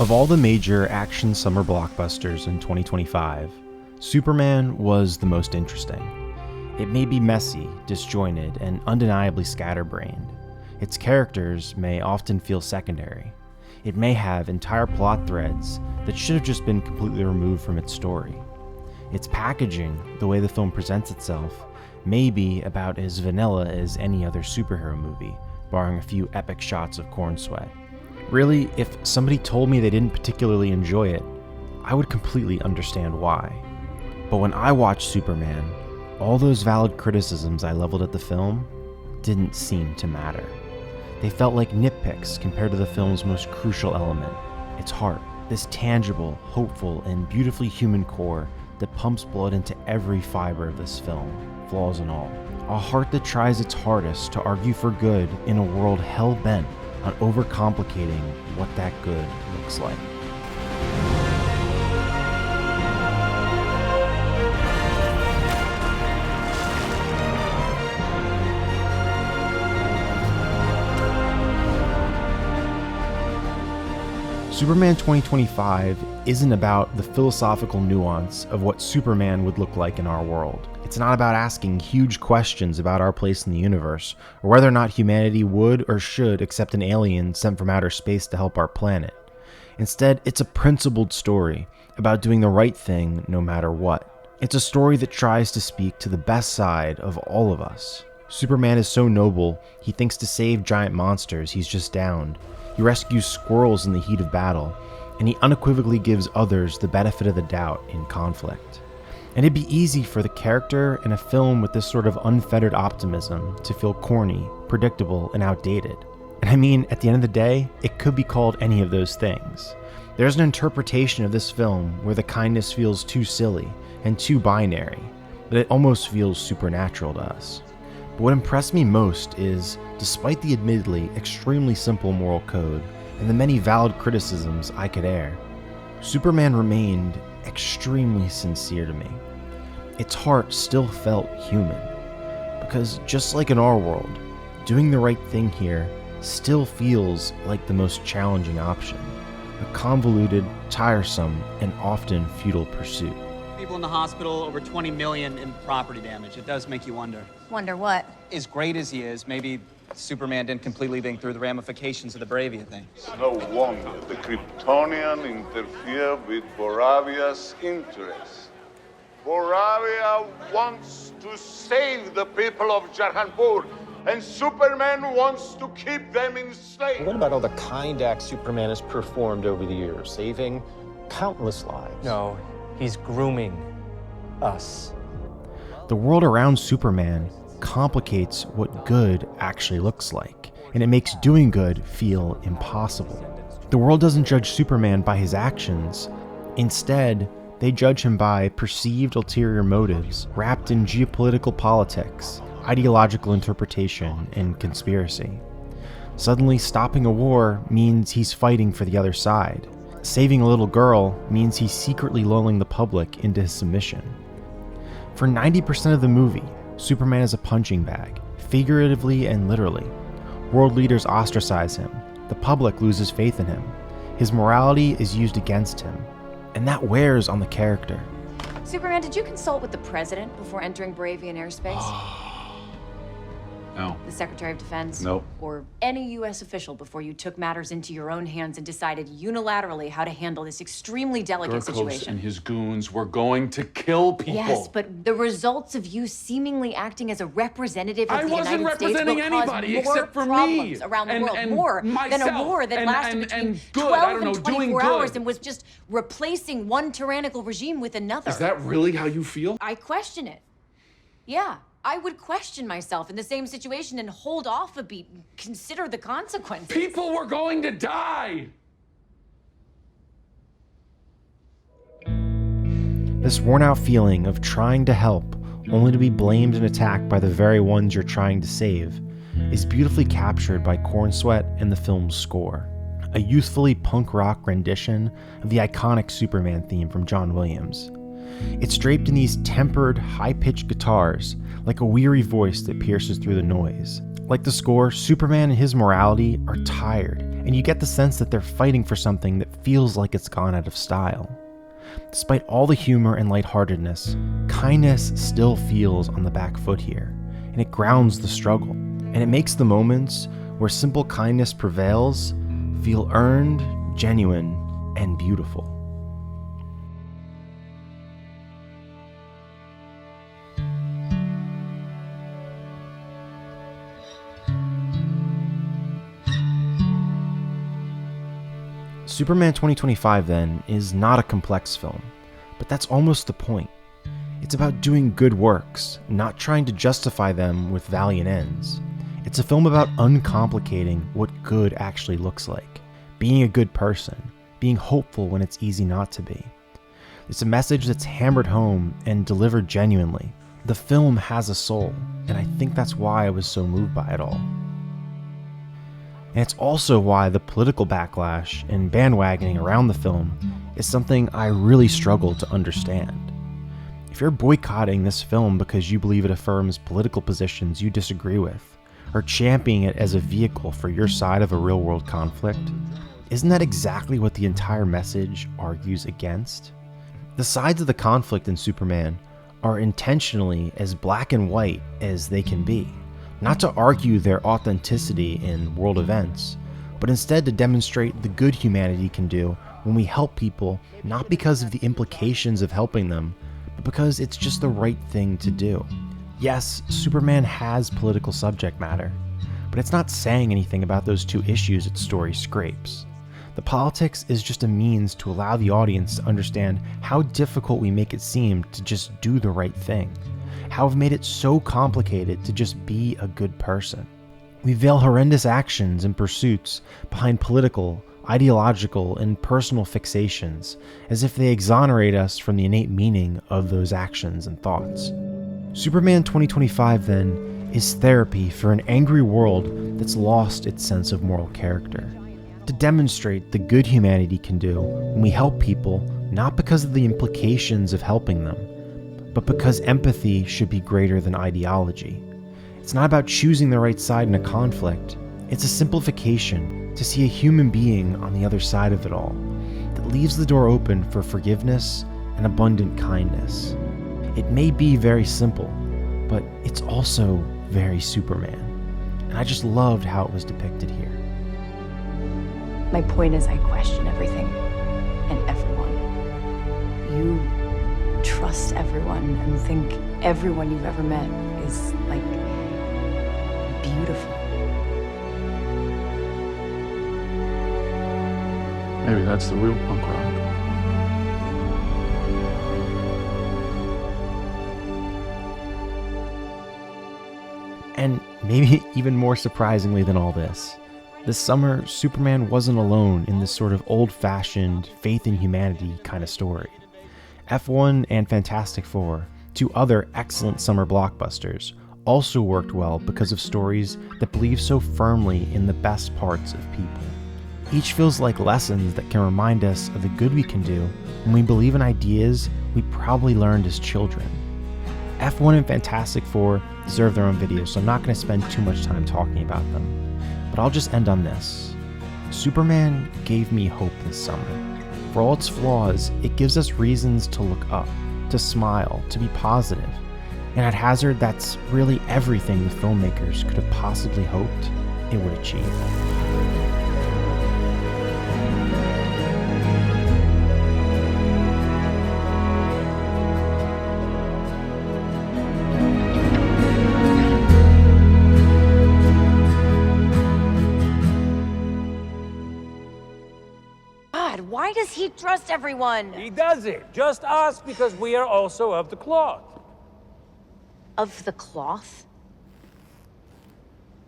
Of all the major action summer blockbusters in 2025, Superman was the most interesting. It may be messy, disjointed, and undeniably scatterbrained. Its characters may often feel secondary. It may have entire plot threads that should have just been completely removed from its story. Its packaging, the way the film presents itself, may be about as vanilla as any other superhero movie, barring a few epic shots of corn sweat. Really, if somebody told me they didn't particularly enjoy it, I would completely understand why. But when I watched Superman, all those valid criticisms I leveled at the film didn't seem to matter. They felt like nitpicks compared to the film's most crucial element, its heart, this tangible, hopeful, and beautifully human core that pumps blood into every fiber of this film, flaws and all. A heart that tries its hardest to argue for good in a world hell-bent on overcomplicating what that good looks like. Superman 2025 isn't about the philosophical nuance of what Superman would look like in our world. It's not about asking huge questions about our place in the universe, or whether or not humanity would or should accept an alien sent from outer space to help our planet. Instead, it's a principled story about doing the right thing no matter what. It's a story that tries to speak to the best side of all of us. Superman is so noble, he thinks to save giant monsters he's just downed. He rescues squirrels in the heat of battle, and he unequivocally gives others the benefit of the doubt in conflict. And it'd be easy for the character in a film with this sort of unfettered optimism to feel corny, predictable, and outdated. And I mean, at the end of the day, it could be called any of those things. There's an interpretation of this film where the kindness feels too silly and too binary, that it almost feels supernatural to us. But what impressed me most is, despite the admittedly extremely simple moral code and the many valid criticisms I could air, Superman remained extremely sincere to me. Its heart still felt human. Because just like in our world, doing the right thing here still feels like the most challenging option, a convoluted, tiresome, and often futile pursuit. People in the hospital, over 20 million in property damage. It does make you wonder. Wonder what? As great as he is, maybe Superman didn't completely think through the ramifications of the Bravia thing. No wonder the Kryptonian interfered with Boravia's interests. Boravia wants to save the people of Jahanpur, and Superman wants to keep them enslaved. What about all the kind acts Superman has performed over the years, saving countless lives? No, he's grooming us. The world around Superman complicates what good actually looks like, and it makes doing good feel impossible. The world doesn't judge Superman by his actions. Instead, they judge him by perceived ulterior motives wrapped in geopolitical politics, ideological interpretation, and conspiracy. Suddenly, stopping a war means he's fighting for the other side. Saving a little girl means he's secretly lulling the public into his submission. For 90% of the movie, Superman is a punching bag, figuratively and literally. World leaders ostracize him. The public loses faith in him. His morality is used against him. And that wears on the character. Superman, did you consult with the president before entering Bravian airspace? No. The Secretary of Defense? Nope. Or any U.S. official before you took matters into your own hands and decided unilaterally how to handle this extremely delicate Gurkos situation? and his goons were going to kill people. Yes, but the results of you seemingly acting as a representative of I the wasn't United States will representing cause anybody more except for me. problems around the And- world, and more than a myself. war that And- lasted and- between and good, 12 I don't know, and doing 24 hours good. and was just replacing one tyrannical regime with another. Is that really how you feel? I question it. Yeah, I would question myself in the same situation and hold off a beat and consider the consequences. People were going to die. This worn-out feeling of trying to help, only to be blamed and attacked by the very ones you're trying to save, is beautifully captured by Corn Sweat and the film's score. A youthfully punk rock rendition of the iconic Superman theme from John Williams. It's draped in these tempered, high-pitched guitars, like a weary voice that pierces through the noise. Like the score, Superman and his morality are tired, and you get the sense that they're fighting for something that feels like it's gone out of style. Despite all the humor and lightheartedness, kindness still feels on the back foot here, and it grounds the struggle, and it makes the moments where simple kindness prevails feel earned, genuine, and beautiful. Superman 2025, then, is not a complex film, but that's almost the point. It's about doing good works, not trying to justify them with valiant ends. It's a film about uncomplicating what good actually looks like, being a good person, being hopeful when it's easy not to be. It's a message that's hammered home and delivered genuinely. The film has a soul, and I think that's why I was so moved by it all. And it's also why the political backlash and bandwagoning around the film is something I really struggle to understand. If you're boycotting this film because you believe it affirms political positions you disagree with, or championing it as a vehicle for your side of a real-world conflict, isn't that exactly what the entire message argues against? The sides of the conflict in Superman are intentionally as black and white as they can be. Not to argue their authenticity in world events, but instead to demonstrate the good humanity can do when we help people, not because of the implications of helping them, but because it's just the right thing to do. Yes, Superman has political subject matter, but it's not saying anything about those two issues its story scrapes. The politics is just a means to allow the audience to understand how difficult we make it seem to just do the right thing. How we've made it so complicated to just be a good person. We veil horrendous actions and pursuits behind political, ideological, and personal fixations, as if they exonerate us from the innate meaning of those actions and thoughts. Superman 2025, then, is therapy for an angry world that's lost its sense of moral character. To demonstrate the good humanity can do when we help people, not because of the implications of helping them, but because empathy should be greater than ideology. It's not about choosing the right side in a conflict. It's a simplification to see a human being on the other side of it all that leaves the door open for forgiveness and abundant kindness. It may be very simple, but it's also very Superman. And I just loved how it was depicted here. My point is, I question everything and everyone. You trust everyone and think everyone you've ever met is, like, beautiful. Maybe that's the real punk rock. And maybe even more surprisingly than all this summer, Superman wasn't alone in this sort of old-fashioned, faith in humanity kind of story. F1 and Fantastic Four, two other excellent summer blockbusters, also worked well because of stories that believe so firmly in the best parts of people. Each feels like lessons that can remind us of the good we can do when we believe in ideas we probably learned as children. F1 and Fantastic Four deserve their own videos, so I'm not going to spend too much time talking about them. But I'll just end on this. Superman gave me hope this summer. For all its flaws, it gives us reasons to look up, to smile, to be positive. And at hazard, that's really everything the filmmakers could have possibly hoped it would achieve. Why does he trust everyone? He does it. Just us, because we are also of the cloth. Of the cloth?